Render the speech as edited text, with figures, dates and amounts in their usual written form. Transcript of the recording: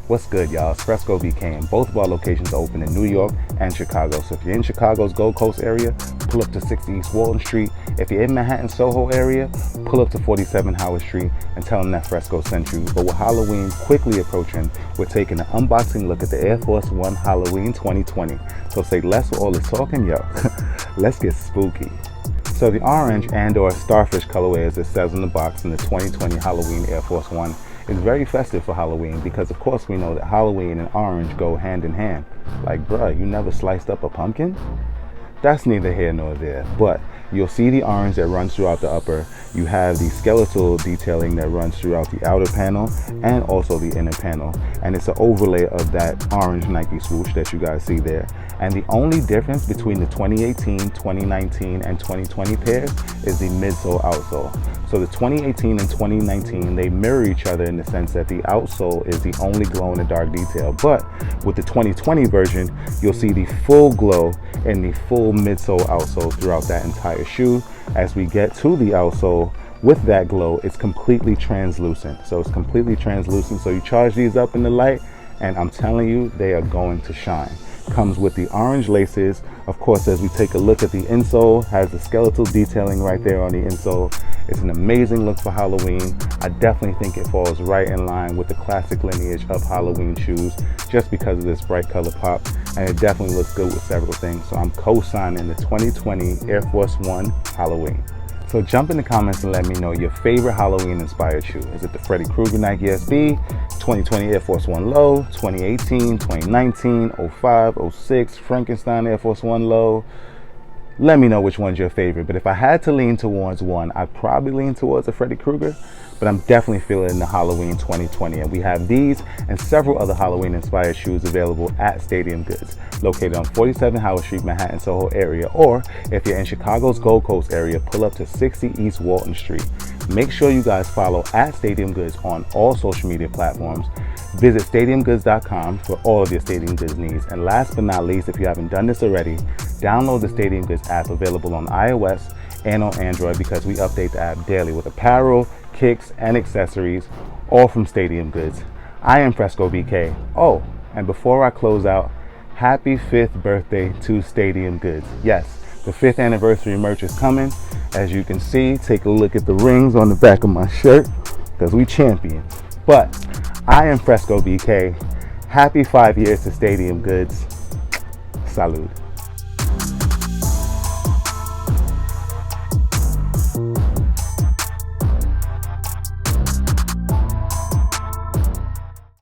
What's good, y'all? It's Fresco BK, and both of our locations are open in New York and Chicago. So if you're in Chicago's Gold Coast area, pull up to 60 East Walton Street. If you're in Manhattan Soho area, pull up to 47 Howard Street and tell them that Fresco sent you. But with Halloween quickly approaching, we're taking an unboxing look at the Air Force One Halloween 2020. So say less with all this talking, yo. Let's get spooky. So the orange and or starfish colorway, as it says in the box, in the 2020 Halloween Air Force One is very festive for Halloween, because of course we know that Halloween and orange go hand in hand. Like, bruh, you never sliced up a pumpkin? That's neither here nor there, but you'll see the orange that runs throughout the upper. You have the skeletal detailing that runs throughout the outer panel and also the inner panel. And it's an overlay of that orange Nike swoosh that you guys see there. And the only difference between the 2018, 2019, and 2020 pairs is the midsole outsole. So the 2018 and 2019, they mirror each other in the sense that the outsole is the only glow in the dark detail. But with the 2020 version, you'll see the full glow and the full midsole outsole throughout that entire shoe. As we get to the outsole, with that glow, it's completely translucent. So it's completely translucent. So you charge these up in the light, and I'm telling you, they are going to shine. Comes with the orange laces. Of course, as we take a look at the insole, has the skeletal detailing right there on the insole. It's an amazing look for Halloween. I definitely think it falls right in line with the classic lineage of Halloween shoes, just because of this bright color pop, and it definitely looks good with several things. So I'm co-signing the 2020 Air Force One Halloween. So jump in the comments and let me know your favorite Halloween inspired shoe. Is it the Freddy Krueger Nike SB, 2020 Air Force One Low, 2018, 2019, 05, 06, Frankenstein Air Force One Low? Let me know which one's your favorite. But if I had to lean towards one, I'd probably lean towards a Freddy Krueger, but I'm definitely feeling the Halloween 2020. And we have these and several other Halloween inspired shoes available at Stadium Goods, located on 47 Howard Street, Manhattan Soho area. Or if you're in Chicago's Gold Coast area, pull up to 60 East Walton Street. Make sure you guys follow at Stadium Goods on all social media platforms. Visit stadiumgoods.com for all of your Stadium Goods needs. And last but not least, if you haven't done this already, download the Stadium Goods app, available on iOS and on Android, because we update the app daily with apparel, kicks, and accessories, all from Stadium Goods. I am Fresco BK. Oh, and before I close out, happy 5th birthday to Stadium Goods. Yes, the 5th anniversary merch is coming. As you can see, take a look at the rings on the back of my shirt, because we champion. But I am Fresco BK. Happy 5 years to Stadium Goods. Salud.